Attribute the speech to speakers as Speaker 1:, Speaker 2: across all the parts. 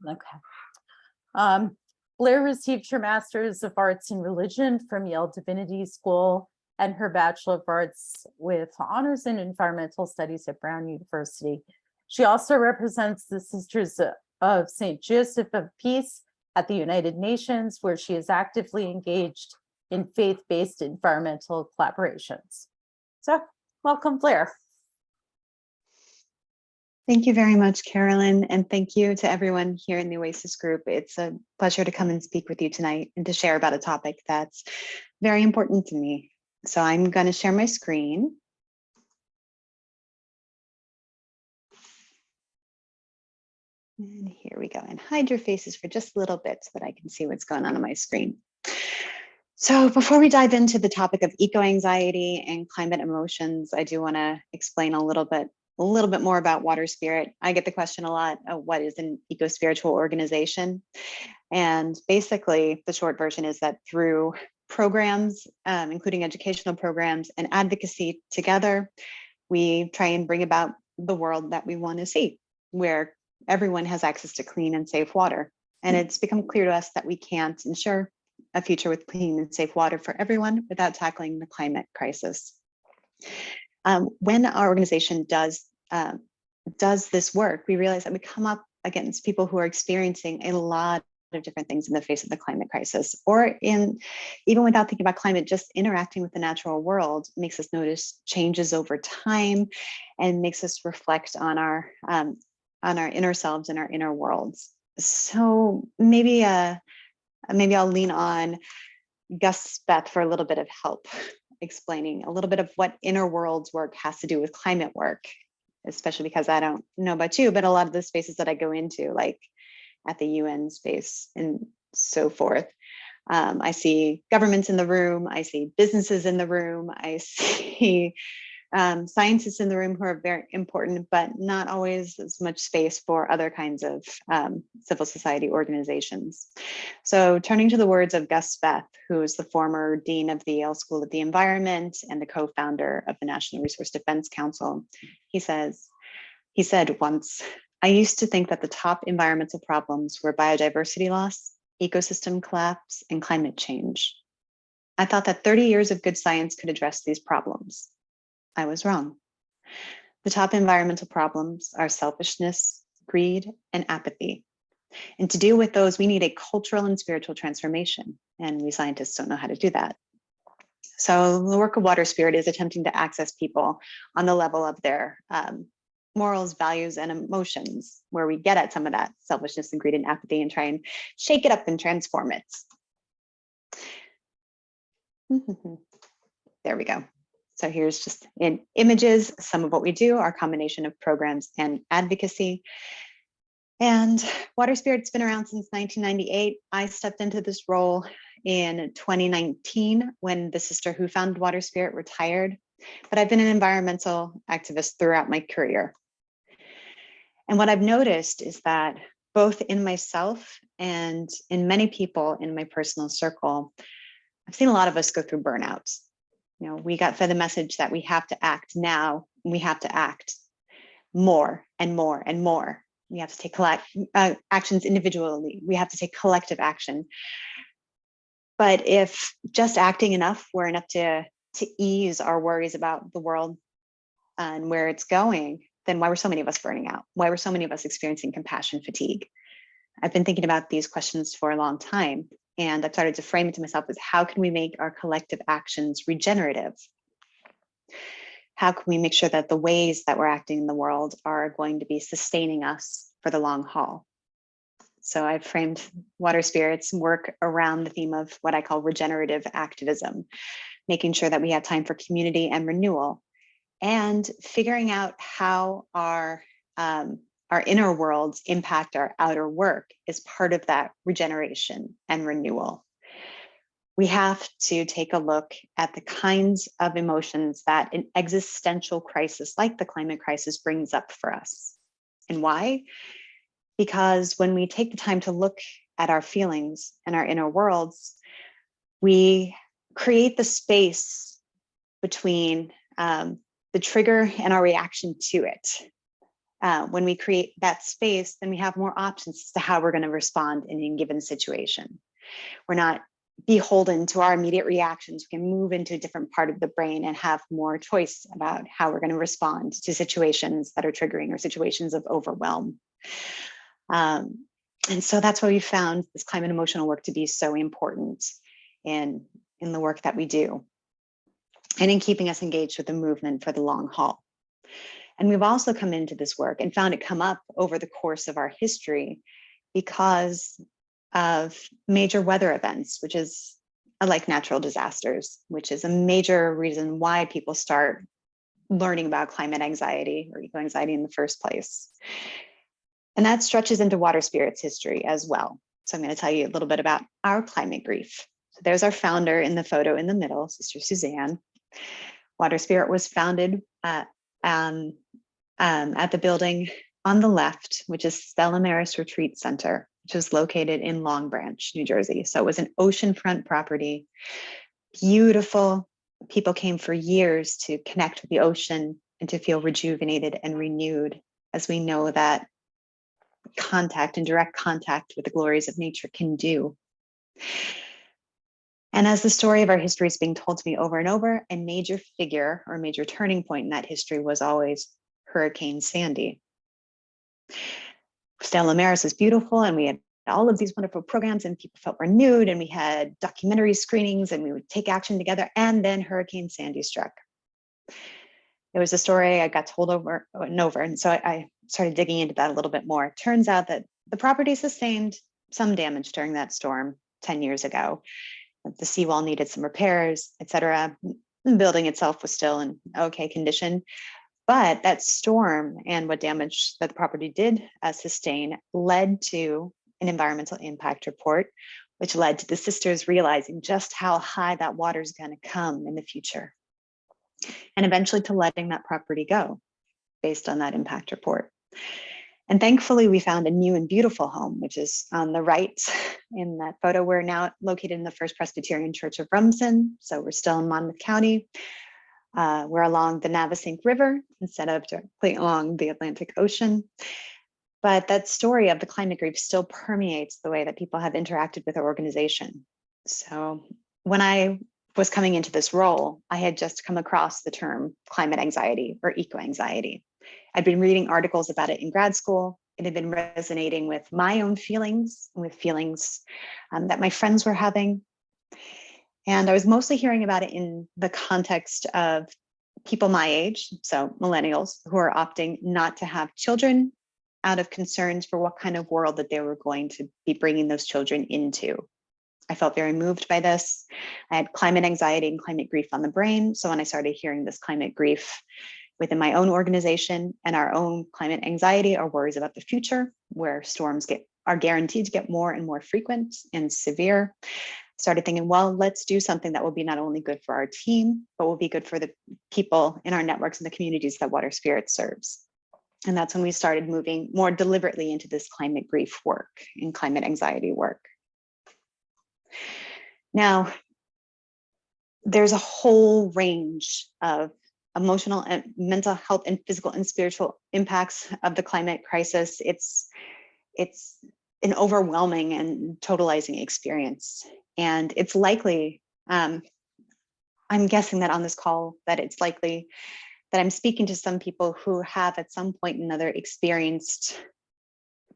Speaker 1: Okay. Blair received her Master's of Arts in Religion from Yale Divinity School and her Bachelor of Arts with honors in Environmental Studies at Brown University. She also represents the Sisters of St. Joseph of Peace at the United Nations, where she is actively engaged in faith-based environmental collaborations. So, welcome, Blair.
Speaker 2: Thank you very much, Carolyn, and thank you to everyone here in the OASIS group. It's a pleasure to come and speak with you tonight and to share about a topic that's very important to me. So I'm going to share my screen. And here we go, and hide your faces for just a little bit so that I can see what's going on my screen. So before we dive into the topic of eco-anxiety and climate emotions, I do want to explain a little bit more about Water Spirit. I get the question a lot of what is an eco-spiritual organization? And basically the short version is that through programs, including educational programs and advocacy together, we try and bring about the world that we want to see, where everyone has access to clean and safe water. And it's become clear to us that we can't ensure a future with clean and safe water for everyone without tackling the climate crisis. When our organization does this work, we realize that we come up against people who are experiencing a lot of different things in the face of the climate crisis, or even without thinking about climate, just interacting with the natural world makes us notice changes over time and makes us reflect on our inner selves and our inner worlds. So maybe I'll lean on Gus Beth for a little bit of help explaining a little bit of what inner worlds work has to do with climate work, especially because I don't know about you, but a lot of the spaces that I go into, like at the UN space and so forth, I see governments in the room, I see businesses in the room, I see scientists in the room who are very important, but not always as much space for other kinds of civil society organizations. So turning to the words of Gus Beth, who is the former dean of the Yale School of the Environment and the co-founder of the National Resource Defense Council, he said once, "I used to think that the top environmental problems were biodiversity loss, ecosystem collapse, and climate change. I thought that 30 years of good science could address these problems. I was wrong. The top environmental problems are selfishness, greed, and apathy. And to deal with those, we need a cultural and spiritual transformation, and we scientists don't know how to do that. So the work of Water Spirit is attempting to access people on the level of their morals, values, and emotions, where we get at some of that selfishness and greed and apathy and try and shake it up and transform it." There we go. So here's just in images, some of what we do, our combination of programs and advocacy. And Water Spirit's been around since 1998. I stepped into this role in 2019 when the sister who founded Water Spirit retired, but I've been an environmental activist throughout my career. And what I've noticed is that both in myself and in many people in my personal circle, I've seen a lot of us go through burnouts. You know, we got fed the message that we have to act now, and we have to act more and more and more. We have to take actions individually. We have to take collective action. But if just acting enough were enough to ease our worries about the world and where it's going, then why were so many of us burning out? Why were so many of us experiencing compassion fatigue? I've been thinking about these questions for a long time, and I've started to frame it to myself as, how can we make our collective actions regenerative? How can we make sure that the ways that we're acting in the world are going to be sustaining us for the long haul? So I've framed Water Spirit's work around the theme of what I call regenerative activism, making sure that we have time for community and renewal, and figuring out how our inner worlds impact our outer work is part of that regeneration and renewal. We have to take a look at the kinds of emotions that an existential crisis like the climate crisis brings up for us. And why? Because when we take the time to look at our feelings and our inner worlds, we create the space between the trigger and our reaction to it. when we create that space, then we have more options as to how we're going to respond in a given situation. We're not beholden to our immediate reactions. We can move into a different part of the brain and have more choice about how we're going to respond to situations that are triggering or situations of overwhelm. And so that's why we found this climate emotional work to be so important in the work that we do and in keeping us engaged with the movement for the long haul. And we've also come into this work and found it come up over the course of our history because of major weather events, which is like natural disasters, which is a major reason why people start learning about climate anxiety or eco-anxiety in the first place. And that stretches into water spirits history as well. So I'm going to tell you a little bit about our climate grief. So there's our founder in the photo in the middle, Sister Suzanne. Water Spirit was founded at the building on the left, which is Stella Maris Retreat Center, which is located in Long Branch, New Jersey. So it was an oceanfront property, beautiful. People came for years to connect with the ocean and to feel rejuvenated and renewed, as we know that contact and direct contact with the glories of nature can do. And as the story of our history is being told to me over and over, a major figure or a major turning point in that history was always Hurricane Sandy. Stella Maris was beautiful, and we had all of these wonderful programs, and people felt renewed, and we had documentary screenings, and we would take action together. And then Hurricane Sandy struck. It was a story I got told over and over, and so I started digging into that a little bit more. It turns out that the property sustained some damage during that storm 10 years ago. The seawall needed some repairs, et cetera. The building itself was still in okay condition. But that storm and what damage that the property did sustain led to an environmental impact report, which led to the sisters realizing just how high that water is going to come in the future, and eventually to letting that property go based on that impact report. And thankfully, we found a new and beautiful home, which is on the right in that photo. We're now located in the First Presbyterian Church of Rumson, so we're still in Monmouth County. We're along the Navesink River instead of directly along the Atlantic Ocean. But that story of the climate grief still permeates the way that people have interacted with our organization. So when I was coming into this role, I had just come across the term climate anxiety or eco-anxiety. I'd been reading articles about it in grad school. It had been resonating with my own feelings, with feelings that my friends were having. And I was mostly hearing about it in the context of people my age, so millennials, who are opting not to have children out of concerns for what kind of world that they were going to be bringing those children into. I felt very moved by this. I had climate anxiety and climate grief on the brain. So when I started hearing this climate grief within my own organization and our own climate anxiety or worries about the future, where storms are guaranteed to get more and more frequent and severe, started thinking, well, let's do something that will be not only good for our team, but will be good for the people in our networks and the communities that Water Spirit serves. And that's when we started moving more deliberately into this climate grief work and climate anxiety work. Now, there's a whole range of emotional and mental health and physical and spiritual impacts of the climate crisis. It's an overwhelming and totalizing experience. And it's likely, I'm guessing that on this call, that it's likely that I'm speaking to some people who have at some point or another experienced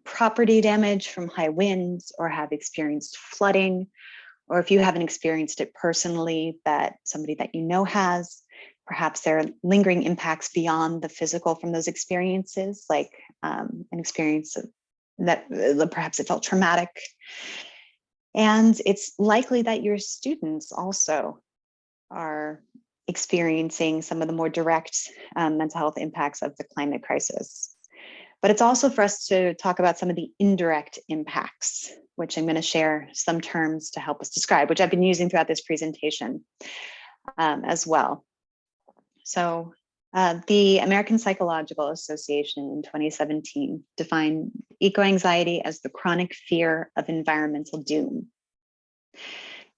Speaker 2: property damage from high winds or have experienced flooding, or if you haven't experienced it personally, that somebody that you know has. Perhaps there are lingering impacts beyond the physical from those experiences, like an experience that perhaps it felt traumatic. And it's likely that your students also are experiencing some of the more direct mental health impacts of the climate crisis. But it's also for us to talk about some of the indirect impacts, which I'm going to share some terms to help us describe, which I've been using throughout this presentation as well. So the American Psychological Association in 2017 defined eco-anxiety as the chronic fear of environmental doom.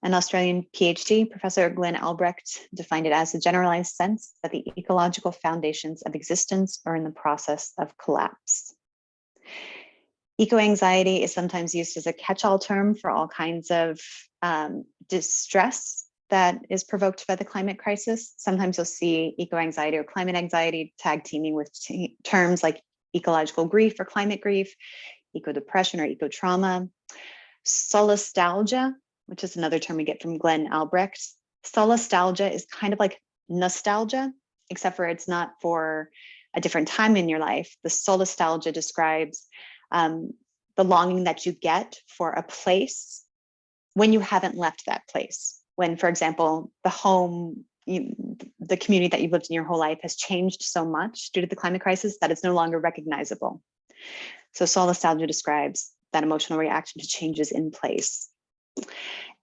Speaker 2: An Australian PhD, Professor Glenn Albrecht, defined it as the generalized sense that the ecological foundations of existence are in the process of collapse. Eco-anxiety is sometimes used as a catch-all term for all kinds of distress that is provoked by the climate crisis. Sometimes you'll see eco-anxiety or climate anxiety tag teaming with terms like ecological grief or climate grief, eco-depression or eco-trauma. Solastalgia, which is another term we get from Glenn Albrecht. Solastalgia is kind of like nostalgia, except for it's not for a different time in your life. The solastalgia describes the longing that you get for a place when you haven't left that place. When, for example, the home, the community that you've lived in your whole life has changed so much due to the climate crisis that it's no longer recognizable. So solastalgia describes that emotional reaction to changes in place.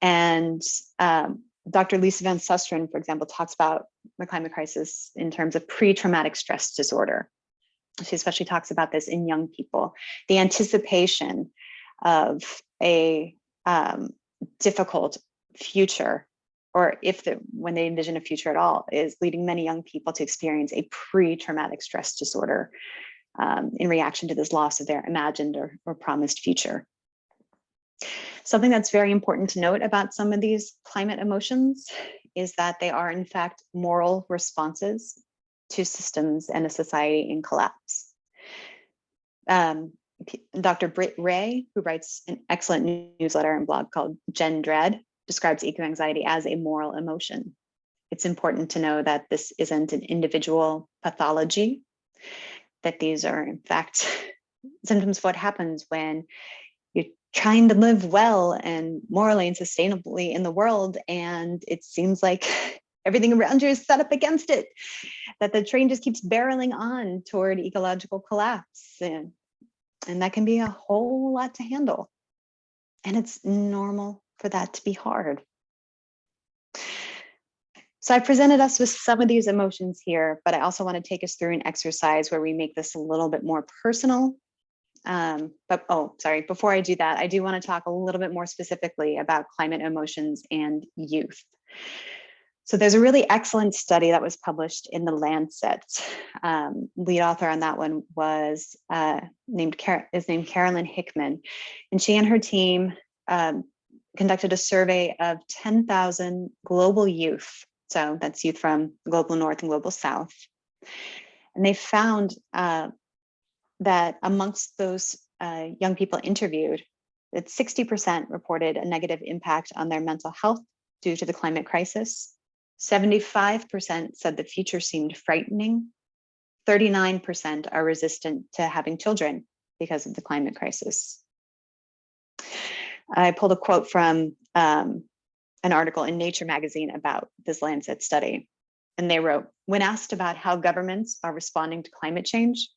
Speaker 2: And Dr. Lisa Van Susteren, for example, talks about the climate crisis in terms of pre-traumatic stress disorder. She especially talks about this in young people, the anticipation of a difficult future, or when they envision a future at all, is leading many young people to experience a pre-traumatic stress disorder in reaction to this loss of their imagined or promised future. Something that's very important to note about some of these climate emotions is that they are in fact moral responses to systems and a society in collapse. Dr. Britt Ray, who writes an excellent newsletter and blog called Gen Dread, describes eco-anxiety as a moral emotion. It's important to know that this isn't an individual pathology, that these are in fact symptoms of what happens when you're trying to live well and morally and sustainably in the world, and it seems like everything around you is set up against it, that the train just keeps barreling on toward ecological collapse. And that can be a whole lot to handle. And it's normal for that to be hard. So I presented us with some of these emotions here, but I also want to take us through an exercise where we make this a little bit more personal. Before I do that, I do want to talk a little bit more specifically about climate emotions and youth. So there's a really excellent study that was published in the Lancet. Lead author on that one was named Carolyn Hickman, and she and her team conducted a survey of 10,000 global youth. So that's youth from global north and global south. And they found that amongst those young people interviewed, that 60% reported a negative impact on their mental health due to the climate crisis. 75% said the future seemed frightening. 39% are resistant to having children because of the climate crisis. I pulled a quote from an article in Nature magazine about this Lancet study. And they wrote, when asked about how governments are responding to climate change,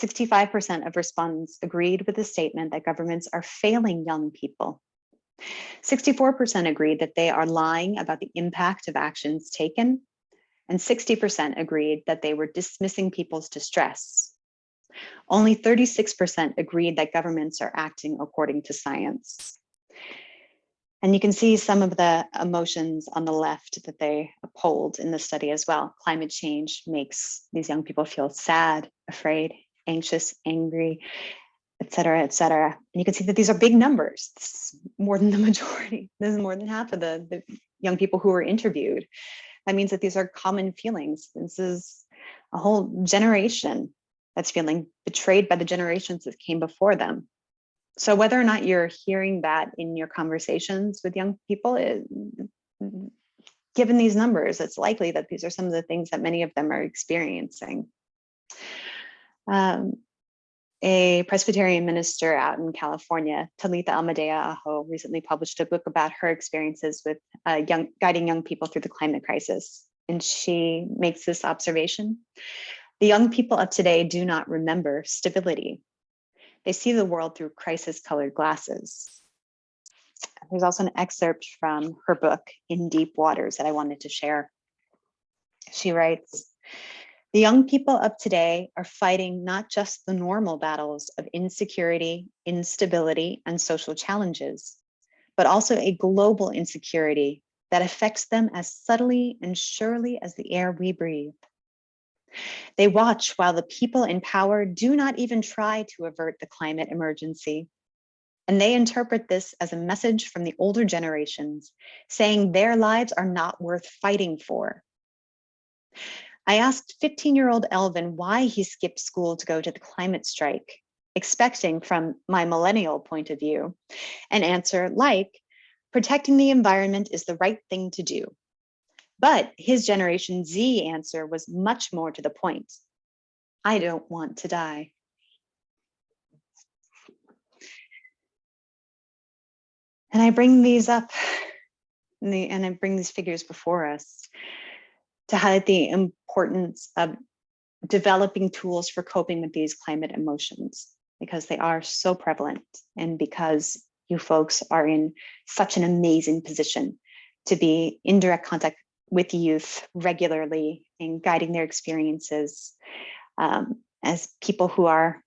Speaker 2: 65% of respondents agreed with the statement that governments are failing young people. 64% agreed that they are lying about the impact of actions taken, and 60% agreed that they were dismissing people's distress. Only 36% agreed that governments are acting according to science. And you can see some of the emotions on the left that they polled in the study as well. Climate change makes these young people feel sad, afraid, anxious, angry, et cetera, et cetera. And you can see that these are big numbers. This is more than the majority. This is more than half of the young people who were interviewed. That means that these are common feelings. This is a whole generation that's feeling betrayed by the generations that came before them. So whether or not you're hearing that in your conversations with young people, given these numbers, it's likely that these are some of the things that many of them are experiencing. A Presbyterian minister out in California, Talitha Almadea Aho, recently published a book about her experiences with guiding young people through the climate crisis. And she makes this observation: the young people of today do not remember stability. They see the world through crisis-colored glasses. There's also an excerpt from her book, In Deep Waters, that I wanted to share. She writes, the young people of today are fighting not just the normal battles of insecurity, instability, and social challenges, but also a global insecurity that affects them as subtly and surely as the air we breathe. They watch while the people in power do not even try to avert the climate emergency. And they interpret this as a message from the older generations, saying their lives are not worth fighting for. I asked 15-year-old Elvin why he skipped school to go to the climate strike, expecting from my millennial point of view, an answer like, protecting the environment is the right thing to do. But his Generation Z answer was much more to the point. I don't want to die. And I bring these up, and I bring these figures before us to highlight the importance of developing tools for coping with these climate emotions, because they are so prevalent and because you folks are in such an amazing position to be in direct contact with youth regularly and guiding their experiences as people who are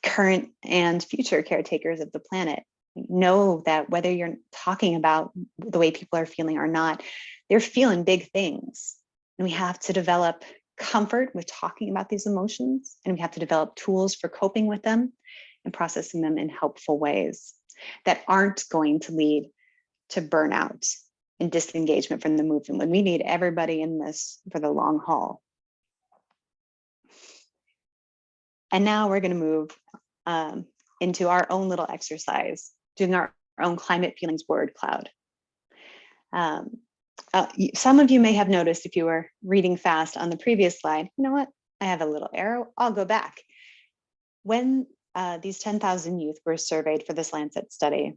Speaker 2: current and future caretakers of the planet. Know that whether you're talking about the way people are feeling or not, they're feeling big things. And we have to develop comfort with talking about these emotions, and we have to develop tools for coping with them and processing them in helpful ways that aren't going to lead to burnout and disengagement from the movement, when we need everybody in this for the long haul. And now we're going to move into our own little exercise, doing our own climate feelings word cloud. Some of you may have noticed, if you were reading fast on the previous slide, you know what? I have a little arrow. I'll go back. When these 10,000 youth were surveyed for this Lancet study,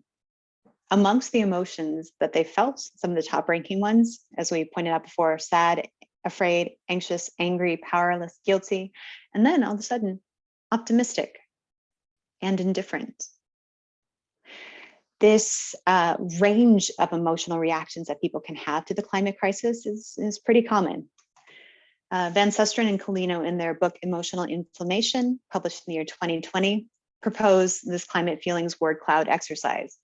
Speaker 2: amongst the emotions that they felt, some of the top ranking ones, as we pointed out before, sad, afraid, anxious, angry, powerless, guilty, and then all of a sudden, optimistic and indifferent. This range of emotional reactions that people can have to the climate crisis is pretty common. Van Susteren and Colino, in their book Emotional Inflammation, published in the year 2020, propose this climate feelings word cloud exercise.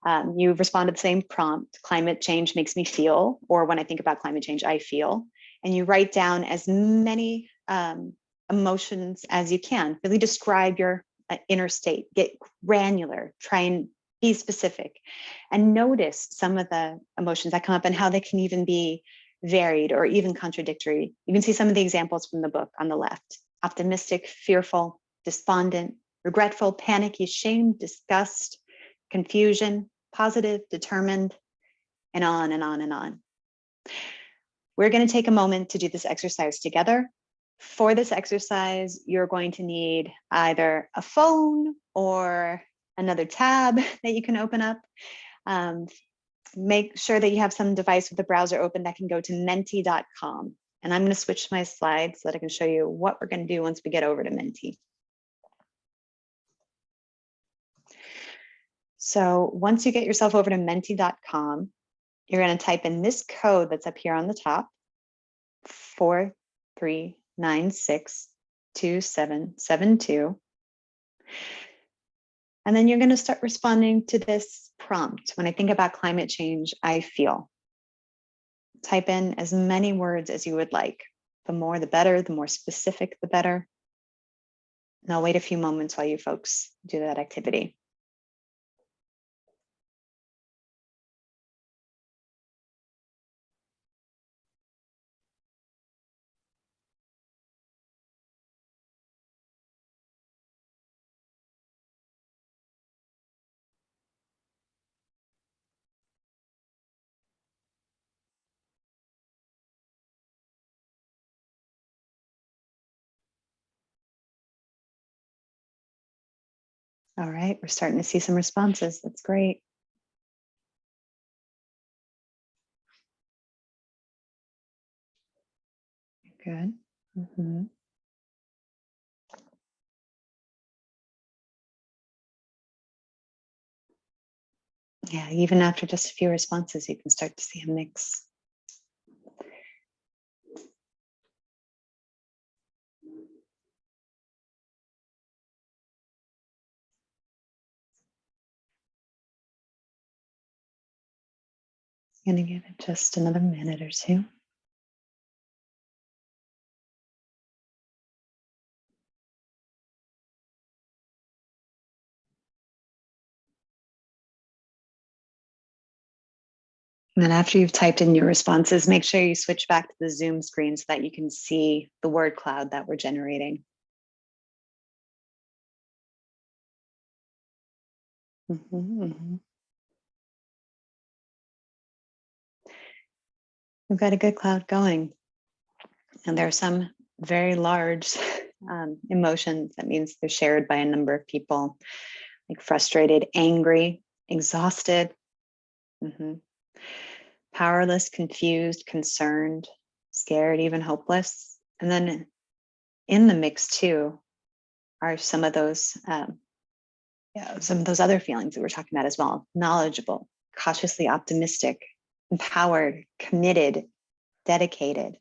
Speaker 2: You respond to the same prompt, climate change makes me feel, or when I think about climate change, I feel, and you write down as many emotions as you can. Really describe your inner state, get granular, try and be specific, and notice some of the emotions that come up and how they can even be varied or even contradictory. You can see some of the examples from the book on the left: optimistic, fearful, despondent, regretful, panicky, ashamed, disgust, confusion, positive, determined, and on and on and on. We're going to take a moment to do this exercise together. For this exercise, you're going to need either a phone or another tab that you can open up. Make sure that you have some device with the browser open that can go to menti.com. And I'm going to switch my slides so that I can show you what we're going to do once we get over to Menti. So once you get yourself over to menti.com, you're going to type in this code that's up here on the top, 43962772. And then you're going to start responding to this prompt. When I think about climate change, I feel. Type in as many words as you would like. The more, the better. The more specific, the better. And I'll wait a few moments while you folks do that activity. All right, we're starting to see some responses. That's great. Good. Mm-hmm. Yeah, even after just a few responses, you can start to see a mix. I'm going to give it just another minute or two. And then after you've typed in your responses, make sure you switch back to the Zoom screen so that you can see the word cloud that we're generating. We've got a good cloud going. And there are some very large emotions. That means they're shared by a number of people, like frustrated, angry, exhausted, powerless, confused, concerned, scared, even hopeless. And then in the mix too are some of those other feelings that we're talking about as well: knowledgeable, cautiously optimistic, empowered, committed, dedicated,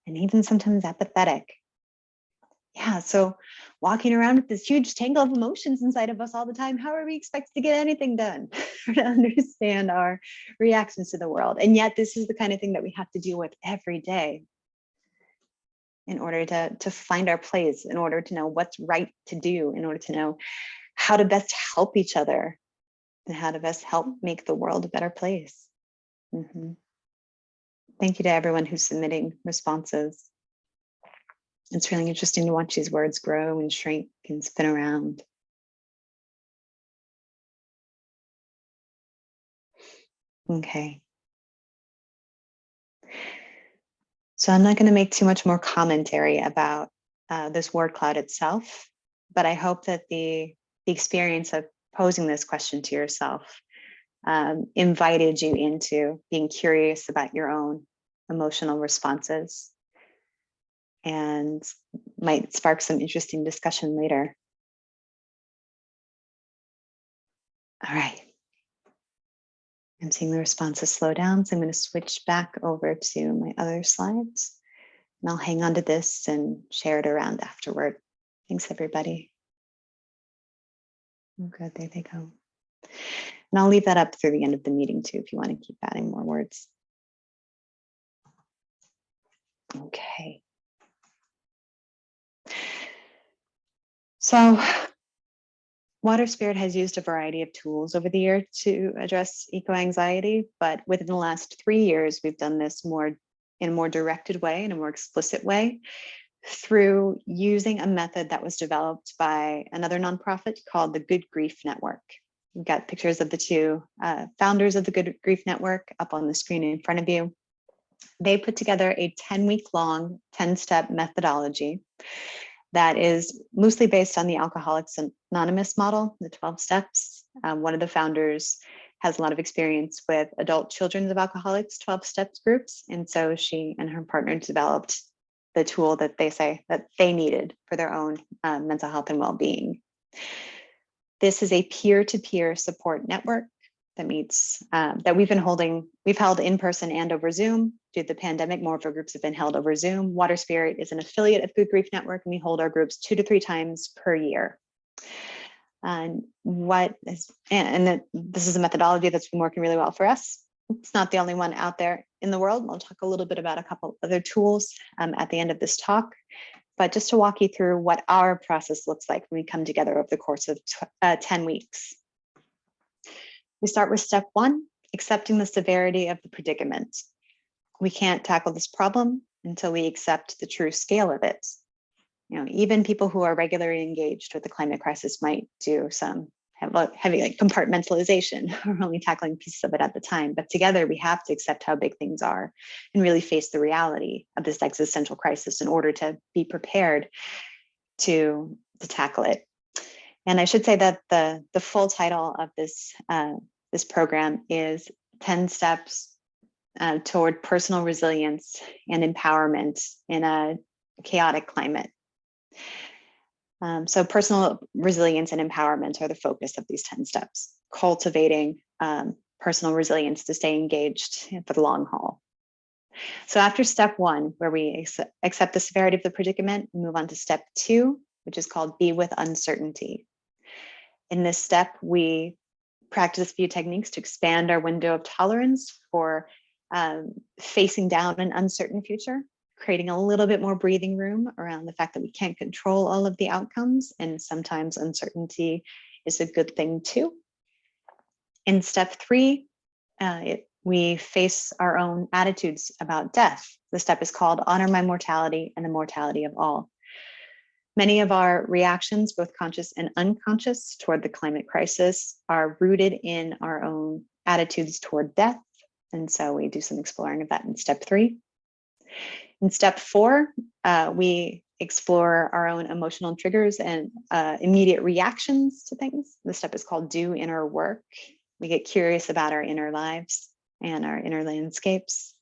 Speaker 2: and even sometimes apathetic. Yeah, so walking around with this huge tangle of emotions inside of us all the time, how are we expected to get anything done or to understand our reactions to the world? And yet this is the kind of thing that we have to deal with every day in order to find our place, in order to know what's right to do, in order to know how to best help each other and how to best help make the world a better place. Thank you to everyone who's submitting responses. It's really interesting to watch these words grow and shrink and spin around. Okay. So I'm not going to make too much more commentary about this word cloud itself, but I hope that the experience of posing this question to yourself invited you into being curious about your own emotional responses and might spark some interesting discussion later. All right. I'm seeing the responses slow down, so I'm going to switch back over to my other slides, and I'll hang on to this and share it around afterward. Thanks, everybody. Oh, good, there they go. And I'll leave that up through the end of the meeting too, if you want to keep adding more words. Okay. So Water Spirit has used a variety of tools over the year to address eco-anxiety, but within the last 3 years, we've done this in a more directed way, in a more explicit way, through using a method that was developed by another nonprofit called the Good Grief Network. We've got pictures of the two founders of the Good Grief Network up on the screen in front of you. They put together a 10-week-long, 10-step methodology that is loosely based on the Alcoholics Anonymous model, the 12 steps. One of the founders has a lot of experience with adult children of alcoholics 12 steps groups. And so she and her partner developed the tool that they say that they needed for their own mental health and well-being. This is a peer-to-peer support network that meets, that we've held in person and over Zoom. Due to the pandemic, more of our groups have been held over Zoom. Water Spirit is an affiliate of Good Grief Network, and we hold our groups 2 to 3 times per year. This is a methodology that's been working really well for us. It's not the only one out there in the world. I'll talk a little bit about a couple other tools at the end of this talk, but just to walk you through what our process looks like when we come together over the course of 10 weeks. We start with step 1, accepting the severity of the predicament. We can't tackle this problem until we accept the true scale of it. You know, even people who are regularly engaged with the climate crisis might do some heavy like compartmentalization or only tackling pieces of it at the time. But together we have to accept how big things are and really face the reality of this existential crisis in order to be prepared to tackle it. And I should say that the full title of this program is 10 Steps Toward Personal Resilience and Empowerment in a Chaotic Climate. So personal resilience and empowerment are the focus of these 10 steps, cultivating personal resilience to stay engaged for the long haul. So after step 1, where we accept the severity of the predicament, we move on to step 2, which is called Be with Uncertainty. In this step, we practice a few techniques to expand our window of tolerance for facing down an uncertain future, creating a little bit more breathing room around the fact that we can't control all of the outcomes, and sometimes uncertainty is a good thing too. In step 3, we face our own attitudes about death. The step is called Honor My Mortality and the Mortality of All. Many of our reactions, both conscious and unconscious, toward the climate crisis are rooted in our own attitudes toward death. And so we do some exploring of that in step 3. In step 4, we explore our own emotional triggers and immediate reactions to things. The step is called Do Inner Work. We get curious about our inner lives and our inner landscapes.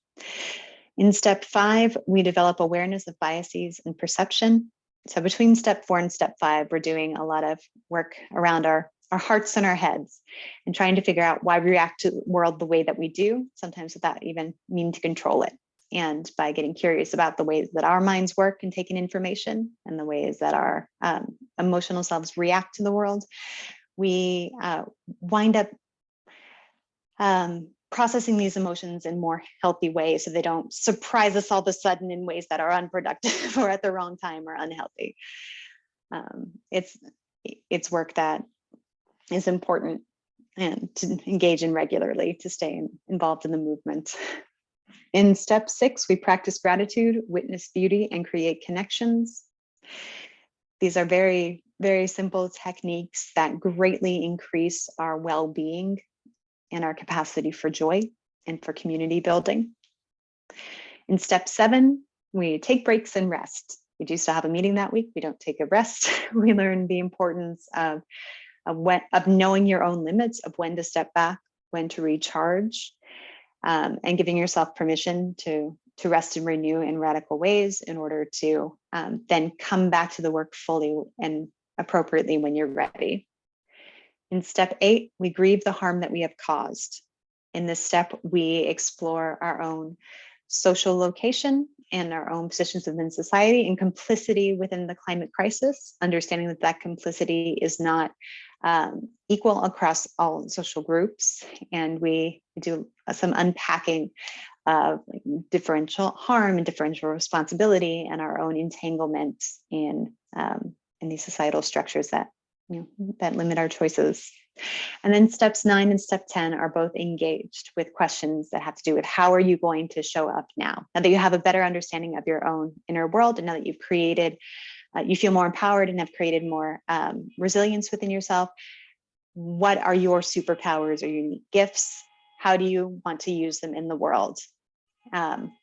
Speaker 2: In step 5, we develop awareness of biases and perception. So between step 4 and step 5, we're doing a lot of work around our hearts and our heads and trying to figure out why we react to the world the way that we do, sometimes without even meaning to control it. And by getting curious about the ways that our minds work and take in information and the ways that our emotional selves react to the world, we wind up processing these emotions in more healthy ways so they don't surprise us all of a sudden in ways that are unproductive or at the wrong time or unhealthy. It's work that is important and to engage in regularly to stay involved in the movement. In step 6, we practice gratitude, witness beauty, and create connections. These are very, very simple techniques that greatly increase our well-being and our capacity for joy and for community building. In step 7, we take breaks and rest. We do still have a meeting that week. We don't take a rest. We learn the importance of knowing your own limits, of when to step back, when to recharge, and giving yourself permission to rest and renew in radical ways in order to then come back to the work fully and appropriately when you're ready. In step 8, we grieve the harm that we have caused. In this step, we explore our own social location and our own positions within society and complicity within the climate crisis, understanding that that complicity is not equal across all social groups. And we do some unpacking of differential harm and differential responsibility and our own entanglement in these societal structures that that limit our choices. And then steps 9 and step 10 are both engaged with questions that have to do with how are you going to show up now that you have a better understanding of your own inner world, and now that you've created, you feel more empowered and have created more resilience within yourself. What are your superpowers or unique gifts? How do you want to use them in the world?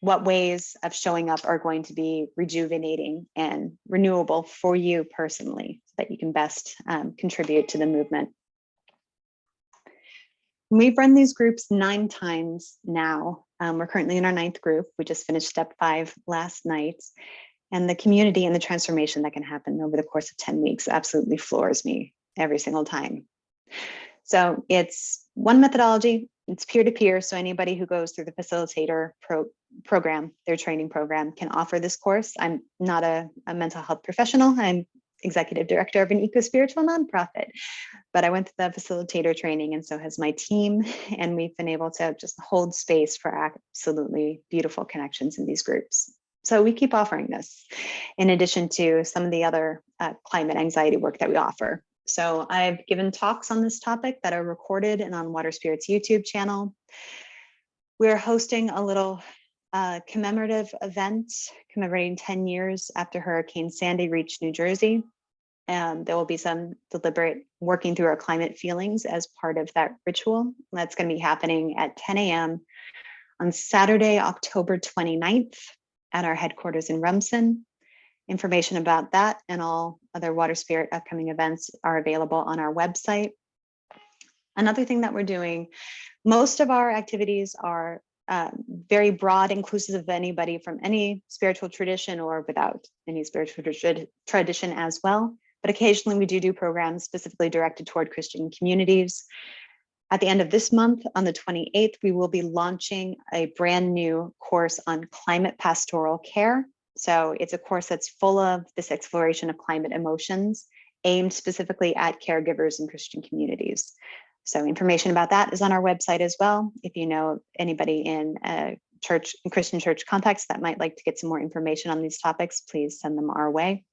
Speaker 2: What ways of showing up are going to be rejuvenating and renewable for you personally so that you can best contribute to the movement? We've run these groups 9 times now. We're currently in our 9th group. We just finished step 5 last night. And the community and the transformation that can happen over the course of 10 weeks absolutely floors me every single time. So it's one methodology. It's peer-to-peer, so anybody who goes through the facilitator program, their training program, can offer this course. I'm not a mental health professional. I'm executive director of an eco-spiritual nonprofit, but I went to the facilitator training, and so has my team, and we've been able to just hold space for absolutely beautiful connections in these groups. So we keep offering this in addition to some of the other climate anxiety work that we offer. So I've given talks on this topic that are recorded and on Water Spirit's YouTube channel. We're hosting a little commemorative event commemorating 10 years after Hurricane Sandy reached New Jersey. There will be some deliberate working through our climate feelings as part of that ritual. That's going to be happening at 10 a.m. on Saturday, October 29th at our headquarters in Rumson. Information about that and all other Water Spirit upcoming events are available on our website. Another thing that we're doing, most of our activities are very broad, inclusive of anybody from any spiritual tradition or without any spiritual tradition as well. But occasionally we do programs specifically directed toward Christian communities. At the end of this month, on the 28th, we will be launching a brand new course on climate pastoral care. So it's a course that's full of this exploration of climate emotions aimed specifically at caregivers and Christian communities. So information about that is on our website as well. If you know anybody in a church, Christian church context that might like to get some more information on these topics, please send them our way.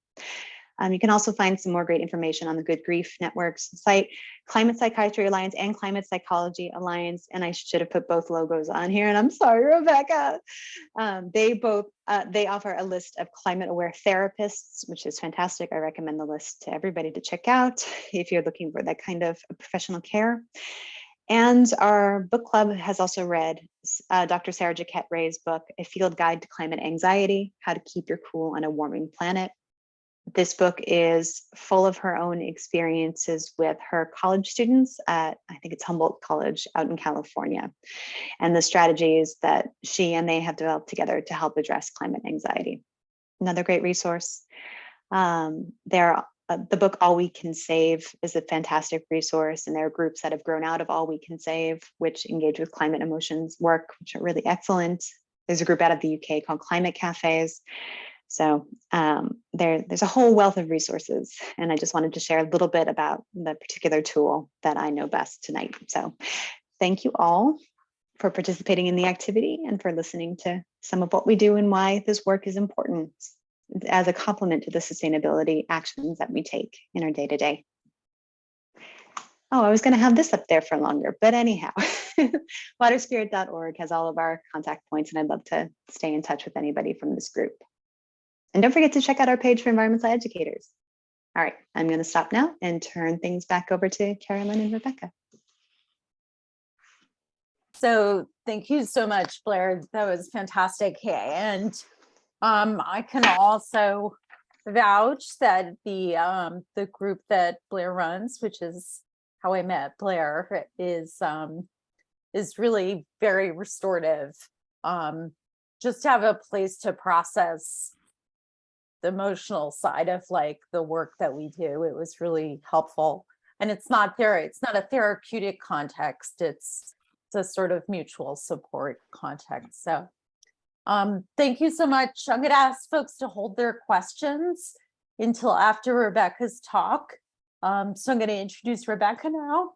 Speaker 2: You can also find some more great information on the Good Grief Network's site, Climate Psychiatry Alliance and Climate Psychology Alliance. And I should have put both logos on here, and I'm sorry, Rebecca. They offer a list of climate aware therapists, which is fantastic. I recommend the list to everybody to check out if you're looking for that kind of professional care. And our book club has also read Dr. Sarah Jaquette Ray's book, A Field Guide to Climate Anxiety, How to Keep Your Cool on a Warming Planet. This book is full of her own experiences with her college students at, I think it's Humboldt College out in California, and the strategies that she and they have developed together to help address climate anxiety. Another great resource. The book All We Can Save is a fantastic resource, and there are groups that have grown out of All We Can Save, which engage with climate emotions work, which are really excellent. There's a group out of the UK called Climate Cafes. So there's a whole wealth of resources, and I just wanted to share a little bit about the particular tool that I know best tonight. So thank you all for participating in the activity and for listening to some of what we do and why this work is important as a complement to the sustainability actions that we take in our day-to-day. Oh, I was going to have this up there for longer, but anyhow, waterspirit.org has all of our contact points, and I'd love to stay in touch with anybody from this group. And don't forget to check out our page for environmental educators. All right, I'm going to stop now and turn things back over to Carolyn and Rebecca.
Speaker 1: So thank you so much, Blair. That was fantastic. And I can also vouch that the group that Blair runs, which is how I met Blair, is really very restorative. Just to have a place to process the emotional side of like the work that we do, it was really helpful. And it's not a therapeutic context, it's a sort of mutual support context. So thank you so much. I'm going to ask folks to hold their questions until after Rebecca's talk. So I'm going to introduce Rebecca now,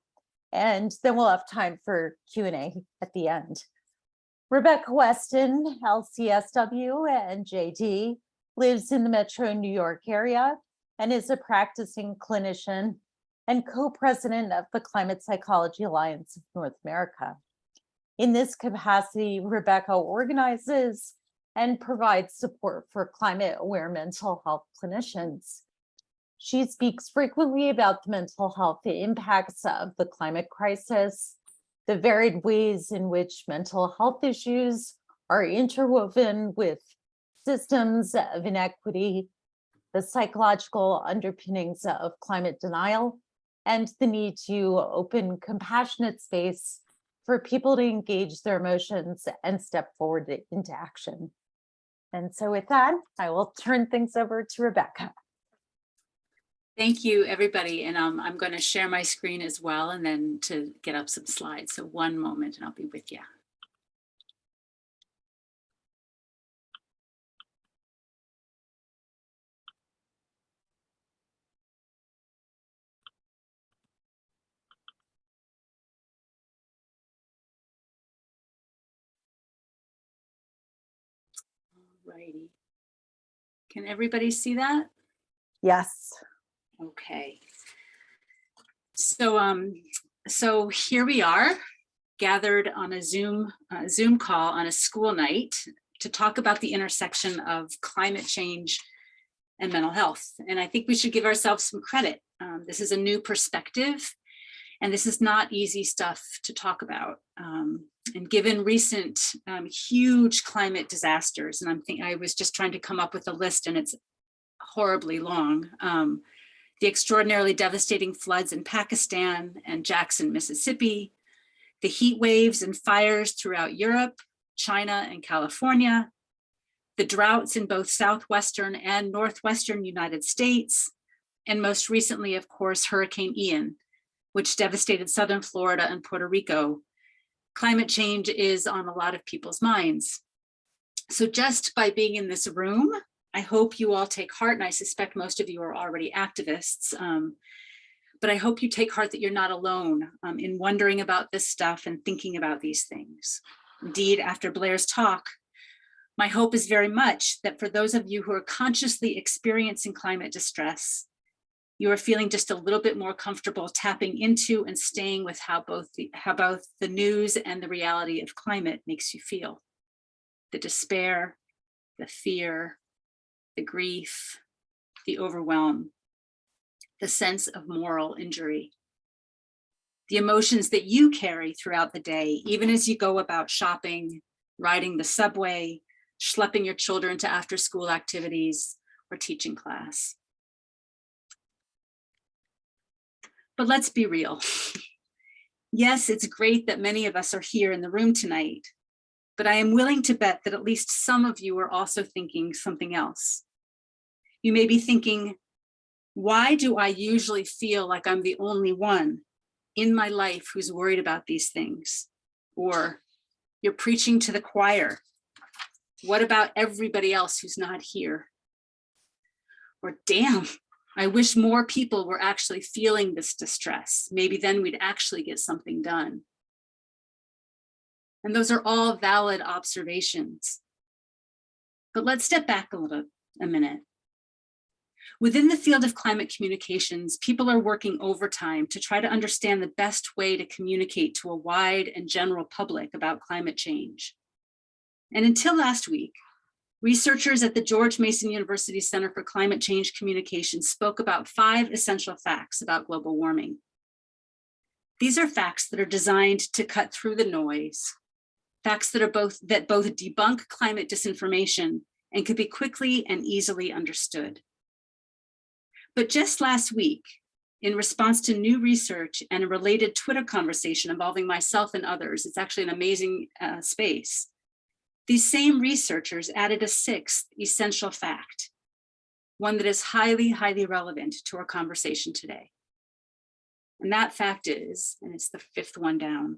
Speaker 1: and then we'll have time for Q&A at the end. Rebecca Weston, LCSW and JD, lives in the Metro New York area and is a practicing clinician and co-president of the Climate Psychology Alliance of North America. In this capacity, Rebecca organizes and provides support for climate-aware mental health clinicians. She speaks frequently about the mental health impacts of the climate crisis, the varied ways in which mental health issues are interwoven with systems of inequity, the psychological underpinnings of climate denial, and the need to open compassionate space for people to engage their emotions and step forward into action. And so with that, I will turn things over to Rebecca.
Speaker 3: Thank you, everybody. And I'm going to share my screen as well, and then to get up some slides. So one moment and I'll be with you. Alrighty. Can everybody see that?
Speaker 1: Yes.
Speaker 3: Okay. So here we are, gathered on a Zoom call on a school night to talk about the intersection of climate change and mental health. And I think we should give ourselves some credit. This is a new perspective, and this is not easy stuff to talk about. And given recent huge climate disasters, and I was just trying to come up with a list, and it's horribly long. The extraordinarily devastating floods in Pakistan and Jackson, Mississippi, the heat waves and fires throughout Europe, China, and California, the droughts in both southwestern and northwestern United States, and most recently, of course, Hurricane Ian, which devastated southern Florida and Puerto Rico. Climate change is on a lot of people's minds. So just by being in this room, I hope you all take heart, and I suspect most of you are already activists. But I hope you take heart that you're not alone in wondering about this stuff and thinking about these things. Indeed, after Blair's talk, my hope is very much that for those of you who are consciously experiencing climate distress, you are feeling just a little bit more comfortable tapping into and staying with how both the news and the reality of climate makes you feel. The despair, the fear, the grief, the overwhelm, the sense of moral injury, the emotions that you carry throughout the day, even as you go about shopping, riding the subway, schlepping your children to after-school activities, or teaching class. But let's be real. Yes, it's great that many of us are here in the room tonight, but I am willing to bet that at least some of you are also thinking something else. You may be thinking, why do I usually feel like I'm the only one in my life who's worried about these things? Or you're preaching to the choir. What about everybody else who's not here? Or damn, I wish more people were actually feeling this distress. Maybe then we'd actually get something done. And those are all valid observations. But let's step back a minute. Within the field of climate communications, people are working overtime to try to understand the best way to communicate to a wide and general public about climate change. And until last week, researchers at the George Mason University Center for Climate Change Communication spoke about 5 essential facts about global warming. These are facts that are designed to cut through the noise, facts that both debunk climate disinformation and could be quickly and easily understood. But just last week, in response to new research and a related Twitter conversation involving myself and others, it's actually an amazing space, these same researchers added a 6th essential fact, one that is highly, highly relevant to our conversation today. And that fact is, and it's the 5th one down,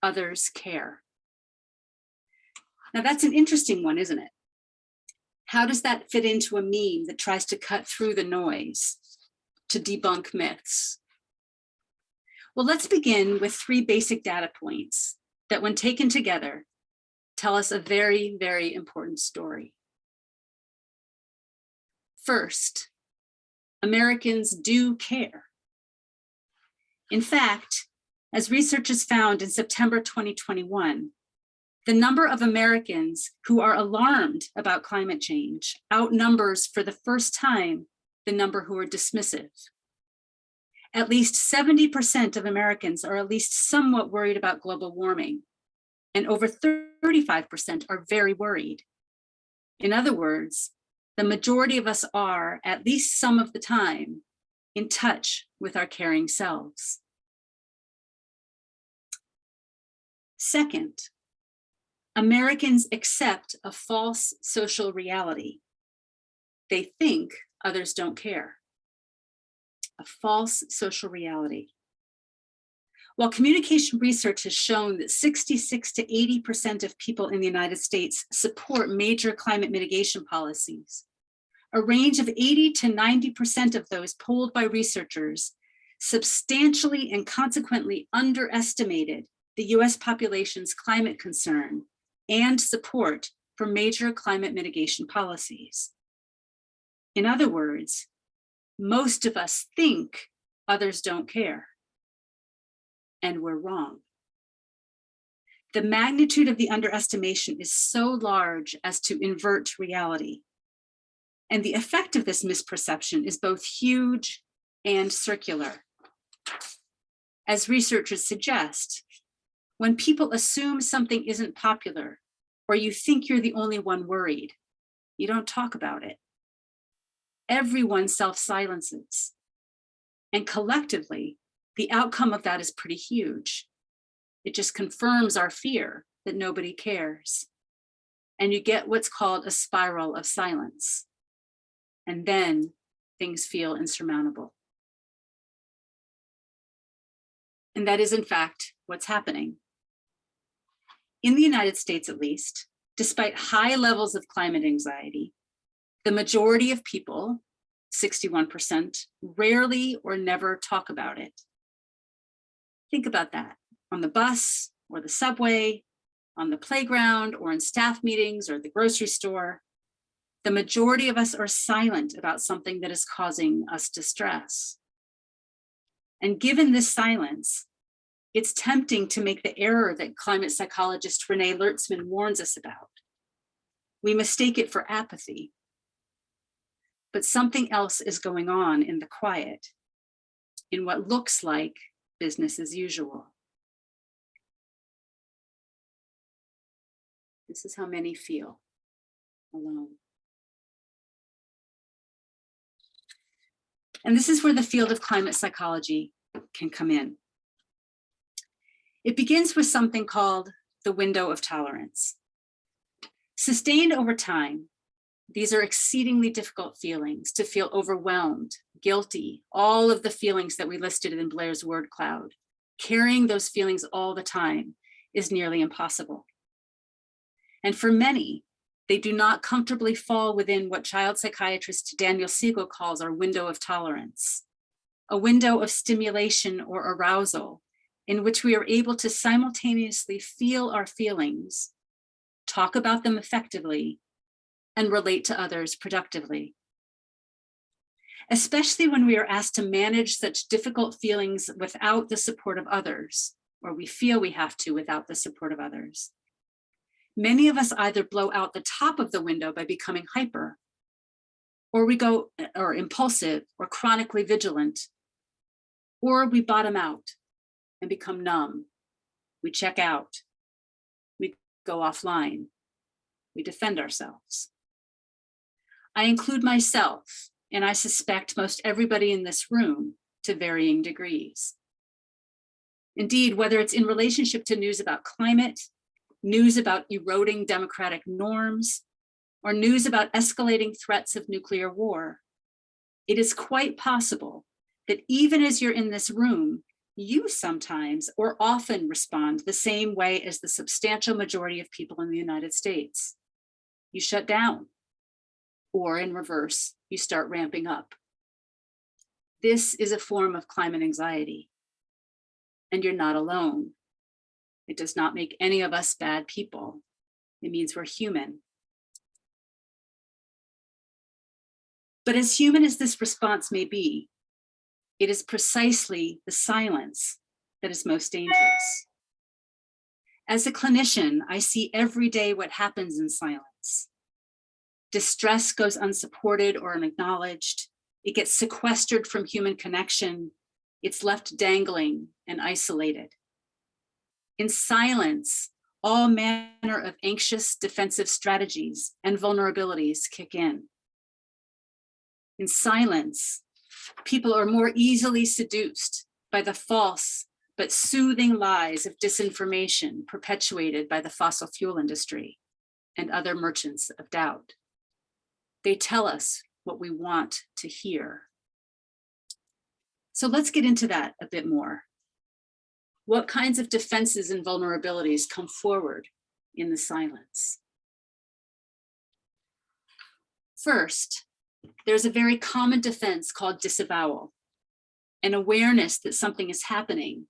Speaker 3: others care. Now that's an interesting one, isn't it? How does that fit into a meme that tries to cut through the noise to debunk myths? Well, let's begin with 3 basic data points that when taken together, tell us a very, very important story. First, Americans do care. In fact, as researchers found in September 2021, the number of Americans who are alarmed about climate change outnumbers for the first time the number who are dismissive. At least 70% of Americans are at least somewhat worried about global warming, and over 35% are very worried. In other words, the majority of us are, at least some of the time, in touch with our caring selves. Second, Americans accept a false social reality. They think others don't care. A false social reality. While communication research has shown that 66 to 80% of people in the United States support major climate mitigation policies, a range of 80 to 90% of those polled by researchers substantially and consequently underestimated the US population's climate concern and support for major climate mitigation policies. In other words, most of us think others don't care, and we're wrong. The magnitude of the underestimation is so large as to invert reality. And the effect of this misperception is both huge and circular. As researchers suggest, when people assume something isn't popular, or you think you're the only one worried, you don't talk about it. Everyone self-silences. And collectively, the outcome of that is pretty huge. It just confirms our fear that nobody cares. And you get what's called a spiral of silence. And then things feel insurmountable. And that is, in fact, what's happening. In the United States, at least, despite high levels of climate anxiety, the majority of people, 61% rarely or never talk about it. Think about that. On the bus or the subway, on the playground or in staff meetings or the grocery store, the majority of us are silent about something that is causing us distress. And given this silence, it's tempting to make the error that climate psychologist Renee Lertzman warns us about. We mistake it for apathy. But something else is going on in the quiet, in what looks like business as usual. This is how many feel alone. And this is where the field of climate psychology can come in. It begins with something called the window of tolerance. Sustained over time, these are exceedingly difficult feelings, to feel overwhelmed, guilty, all of the feelings that we listed in Blair's word cloud. Carrying those feelings all the time is nearly impossible. And for many, they do not comfortably fall within what child psychiatrist Daniel Siegel calls our window of tolerance, a window of stimulation or arousal in which we are able to simultaneously feel our feelings, talk about them effectively, and relate to others productively. Especially when we are asked to manage such difficult feelings without the support of others, or we feel we have to without the support of others. Many of us either blow out the top of the window by becoming hyper, or impulsive, or chronically vigilant, or we bottom out and become numb. We check out, we go offline, we defend ourselves. I include myself, and I suspect most everybody in this room, to varying degrees. Indeed, whether it's in relationship to news about climate, news about eroding democratic norms, or news about escalating threats of nuclear war, it is quite possible that even as you're in this room, you sometimes or often respond the same way as the substantial majority of people in the United States. You shut down. Or in reverse, you start ramping up. This is a form of climate anxiety, and you're not alone. It does not make any of us bad people. It means we're human. But as human as this response may be, it is precisely the silence that is most dangerous. As a clinician, I see every day what happens in silence. Distress goes unsupported or unacknowledged. It gets sequestered from human connection. It's left dangling and isolated. In silence, all manner of anxious defensive strategies and vulnerabilities kick in. In silence, people are more easily seduced by the false but soothing lies of disinformation perpetuated by the fossil fuel industry and other merchants of doubt. They tell us what we want to hear. So let's get into that a bit more. What kinds of defenses and vulnerabilities come forward in the silence? First, there's a very common defense called disavowal, an awareness that something is happening,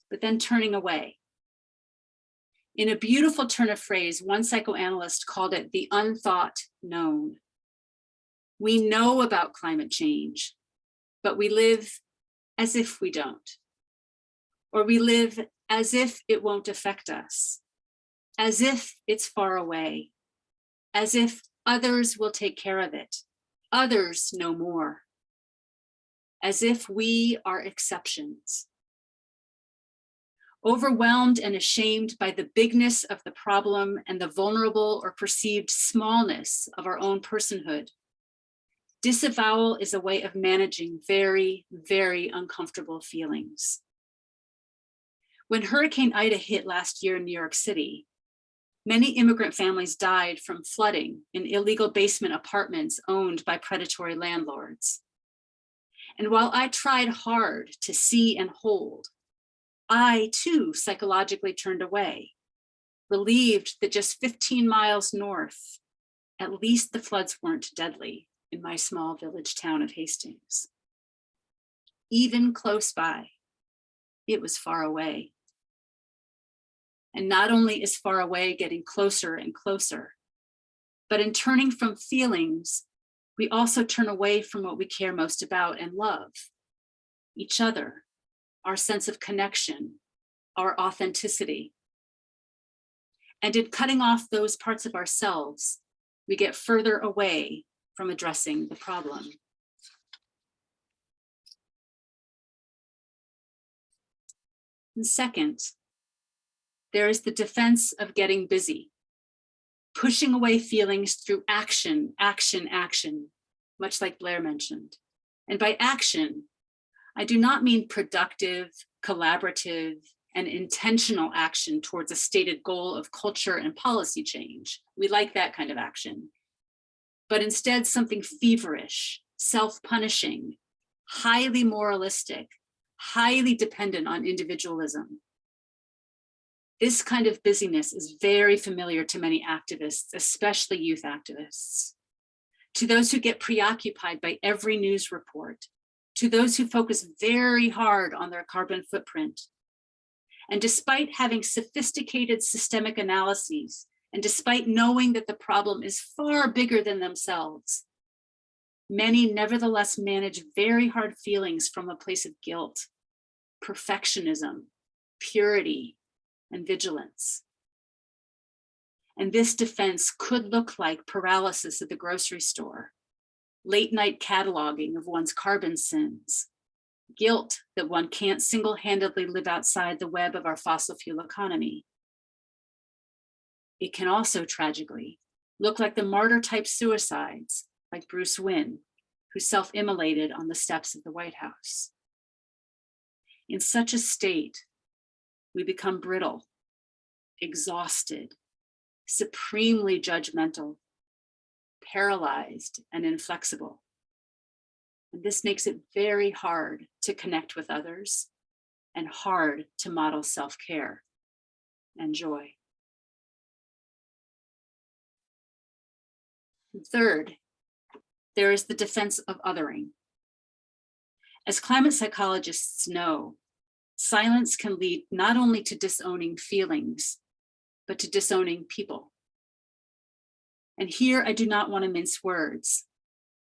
Speaker 3: but then turning away. In a beautiful turn of phrase, one psychoanalyst called it the unthought known. We know about climate change, but we live as if we don't. Or we live as if it won't affect us, as if it's far away, as if others will take care of it, others know more, as if we are exceptions. Overwhelmed and ashamed by the bigness of the problem and the vulnerable or perceived smallness of our own personhood, disavowal is a way of managing very, very uncomfortable feelings. When Hurricane Ida hit last year in New York City, many immigrant families died from flooding in illegal basement apartments owned by predatory landlords. And while I tried hard to see and hold, I too psychologically turned away, relieved that just 15 miles north, at least the floods weren't deadly, in my small village town of Hastings. Even close by, it was far away. And not only is far away getting closer and closer, but in turning from feelings, we also turn away from what we care most about and love, each other, our sense of connection, our authenticity. And in cutting off those parts of ourselves, we get further away from addressing the problem. And second, there is the defense of getting busy, pushing away feelings through action, action, action, much like Blair mentioned. And by action, I do not mean productive, collaborative, and intentional action towards a stated goal of culture and policy change. We like that kind of action. But instead, something feverish, self-punishing, highly moralistic, highly dependent on individualism. This kind of busyness is very familiar to many activists, especially youth activists. To those who get preoccupied by every news report, to those who focus very hard on their carbon footprint. And despite having sophisticated systemic analyses, and despite knowing that the problem is far bigger than themselves, many nevertheless manage very hard feelings from a place of guilt, perfectionism, purity, and vigilance. And this defense could look like paralysis at the grocery store, late night cataloging of one's carbon sins, guilt that one can't single-handedly live outside the web of our fossil fuel economy. It can also tragically look like the martyr-type suicides like Bruce Wynn, who self-immolated on the steps of the White House. In such a state, we become brittle, exhausted, supremely judgmental, paralyzed, and inflexible. And this makes it very hard to connect with others and hard to model self-care and joy. And third, there is the defense of othering. As climate psychologists know, silence can lead not only to disowning feelings, but to disowning people. And here I do not want to mince words.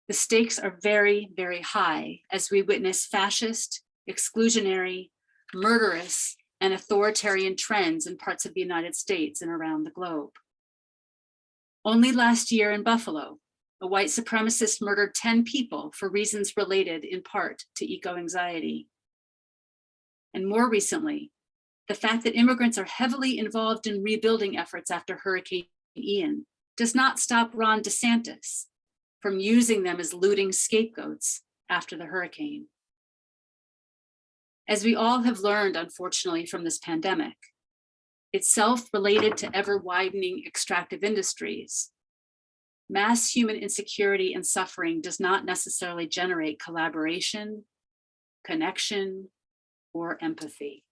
Speaker 3: The stakes are very, very high as we witness fascist, exclusionary, murderous, and authoritarian trends in parts of the United States and around the globe. Only last year in Buffalo, a white supremacist murdered 10 people for reasons related in part to eco-anxiety. And more recently, the fact that immigrants are heavily involved in rebuilding efforts after Hurricane Ian does not stop Ron DeSantis from using them as looting scapegoats after the hurricane. As we all have learned, unfortunately, from this pandemic, itself related to ever-widening extractive industries, mass human insecurity and suffering does not necessarily generate collaboration, connection, or empathy.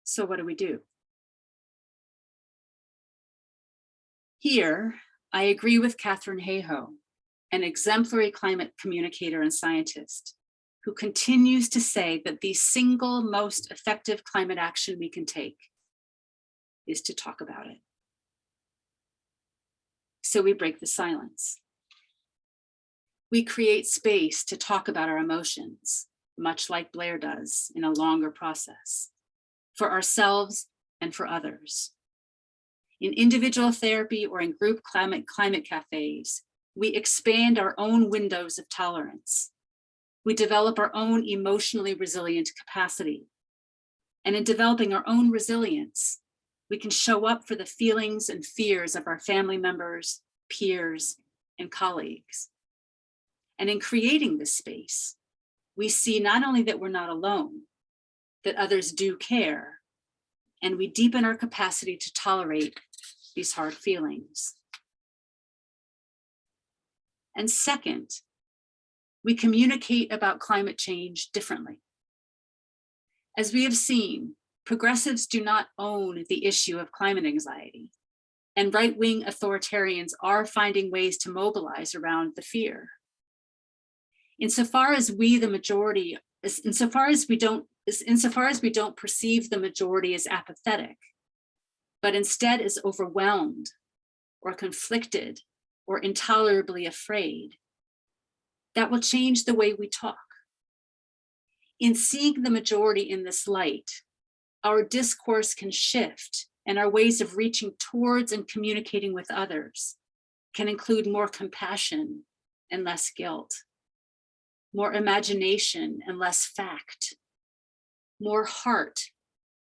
Speaker 3: So what do we do? Here, I agree with Katharine Hayhoe, an exemplary climate communicator and scientist, who continues to say that the single most effective climate action we can take is to talk about it. So we break the silence. We create space to talk about our emotions, much like Blair does in a longer process, for ourselves and for others. In individual therapy or in group climate cafes, we expand our own windows of tolerance. We develop our own emotionally resilient capacity. And in developing our own resilience, we can show up for the feelings and fears of our family members, peers, and colleagues. And in creating this space, we see not only that we're not alone, that others do care, and we deepen our capacity to tolerate these hard feelings. And second, we communicate about climate change differently. As we have seen, progressives do not own the issue of climate anxiety, And right-wing authoritarians are finding ways to mobilize around the fear. Insofar as we don't perceive the majority as apathetic, but instead as overwhelmed or conflicted or intolerably afraid, that will change the way we talk. In seeing the majority in this light, our discourse can shift and our ways of reaching towards and communicating with others can include more compassion and less guilt, more imagination and less fact, more heart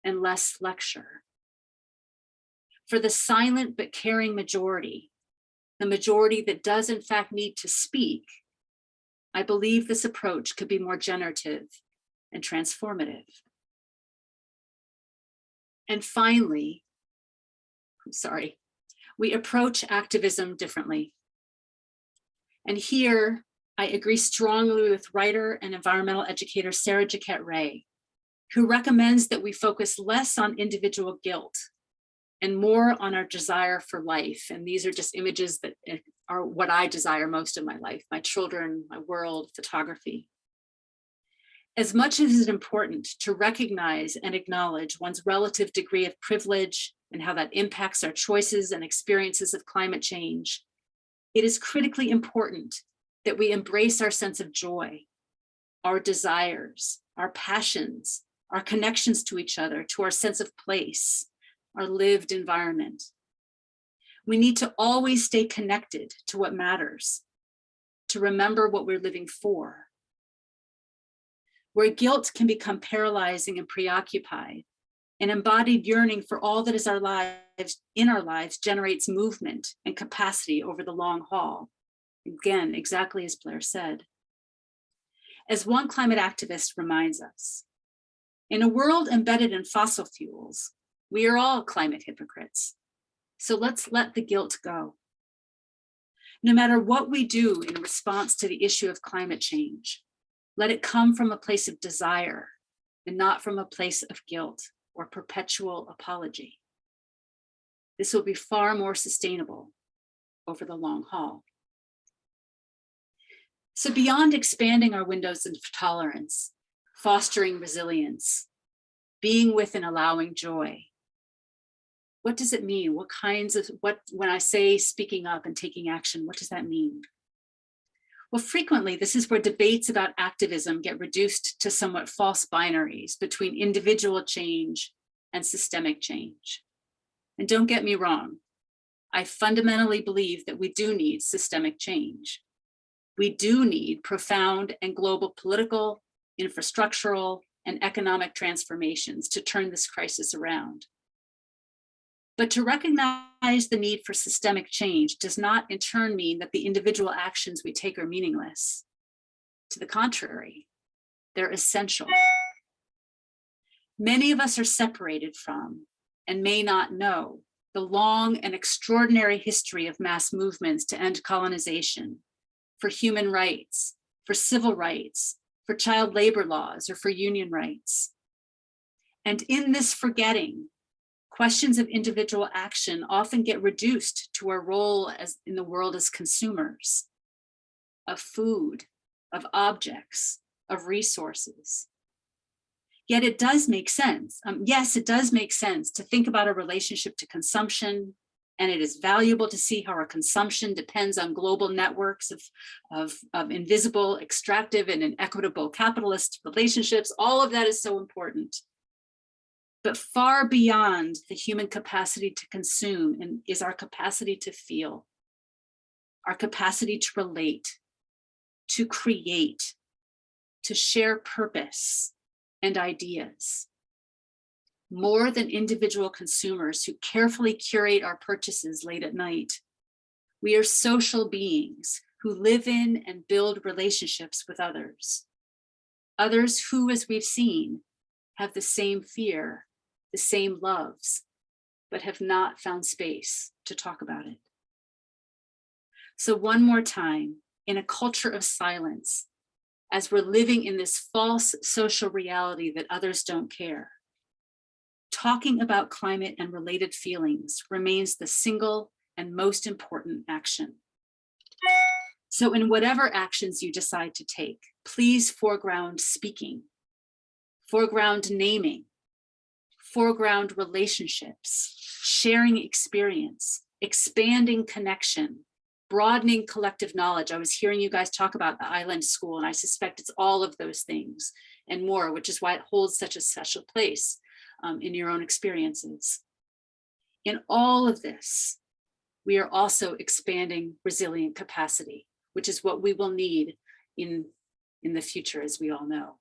Speaker 3: and less lecture. For the silent but caring majority, the majority that does in fact need to speak, I believe this approach could be more generative and transformative. And finally, we approach activism differently. And here, I agree strongly with writer and environmental educator Sarah Jaquette Ray, who recommends that we focus less on individual guilt and more on our desire for life. And these are just images that are what I desire most in my life, my children, my world, photography. As much as it's important to recognize and acknowledge one's relative degree of privilege and how that impacts our choices and experiences of climate change, it is critically important that we embrace our sense of joy, our desires, our passions, our connections to each other, to our sense of place, our lived environment. We need to always stay connected to what matters, to remember what we're living for. Where guilt can become paralyzing and preoccupied, an embodied yearning for all that is in our lives generates movement and capacity over the long haul. Again, exactly as Blair said. As one climate activist reminds us, in a world embedded in fossil fuels, we are all climate hypocrites. So let's let the guilt go. No matter what we do in response to the issue of climate change, let it come from a place of desire and not from a place of guilt or perpetual apology. This will be far more sustainable over the long haul. So beyond expanding our windows of tolerance, fostering resilience, being with and allowing joy, what does it mean? When I say speaking up and taking action, what does that mean? Well, frequently, this is where debates about activism get reduced to somewhat false binaries between individual change and systemic change. And don't get me wrong, I fundamentally believe that we do need systemic change. We do need profound and global political, infrastructural, and economic transformations to turn this crisis around. But to recognize the need for systemic change does not in turn mean that the individual actions we take are meaningless. To the contrary, they're essential. Many of us are separated from and may not know the long and extraordinary history of mass movements to end colonization, for human rights, for civil rights, for child labor laws, or for union rights. And in this forgetting, questions of individual action often get reduced to our role in the world as consumers of food, of objects, of resources. Yet it does make sense. Yes, it does make sense to think about a relationship to consumption, and it is valuable to see how our consumption depends on global networks of invisible, extractive, and inequitable capitalist relationships. All of that is so important. But far beyond the human capacity to consume is our capacity to feel, our capacity to relate, to create, to share purpose and ideas. More than individual consumers who carefully curate our purchases late at night, we are social beings who live in and build relationships with others. Others who, as we've seen, have the same fear, the same loves, but have not found space to talk about it. So one more time, in a culture of silence, as we're living in this false social reality that others don't care, talking about climate and related feelings remains the single and most important action. So in whatever actions you decide to take, please foreground speaking, foreground naming, foreground relationships, sharing experience, expanding connection, broadening collective knowledge. I was hearing you guys talk about the island school, and I suspect it's all of those things and more, which is why it holds such a special place in your own experiences. In all of this, we are also expanding resilient capacity, which is what we will need in the future, as we all know.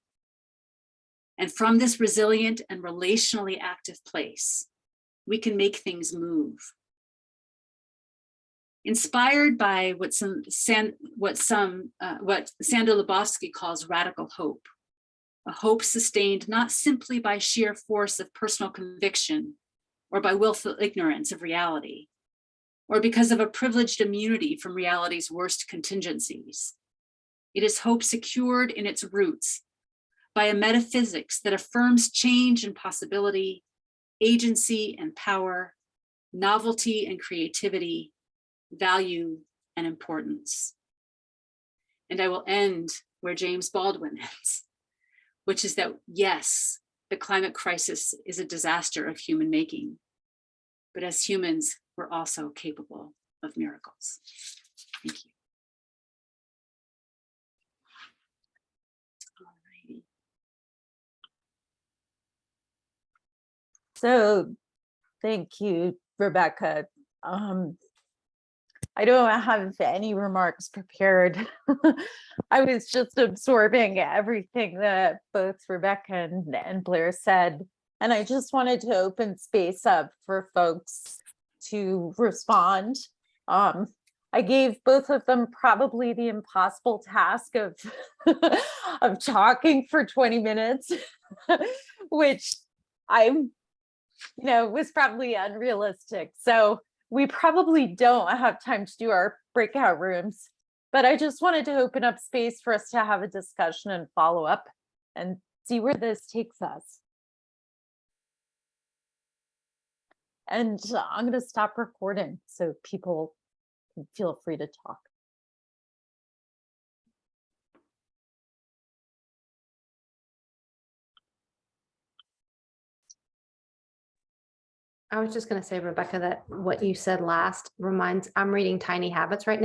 Speaker 3: And from this resilient and relationally active place, we can make things move. Inspired by what Sandra Lebowski calls radical hope, a hope sustained not simply by sheer force of personal conviction or by willful ignorance of reality, or because of a privileged immunity from reality's worst contingencies. It is hope secured in its roots by a metaphysics that affirms change and possibility, agency and power, novelty and creativity, value and importance. And I will end where James Baldwin ends, which is that, yes, the climate crisis is a disaster of human making, but as humans, we're also capable of miracles. Thank you. Alrighty.
Speaker 1: So thank you, Rebecca. I don't have any remarks prepared. I was just absorbing everything that both Rebecca and Blair said. And I just wanted to open space up for folks to respond. I gave both of them probably the impossible task of, of talking for 20 minutes, which was probably unrealistic. So we probably don't have time to do our breakout rooms, but I just wanted to open up space for us to have a discussion and follow up and see where this takes us. And I'm going to stop recording so people can feel free to talk.
Speaker 4: I was just going to say, Rebecca, that what you said last I'm reading Tiny Habits right now.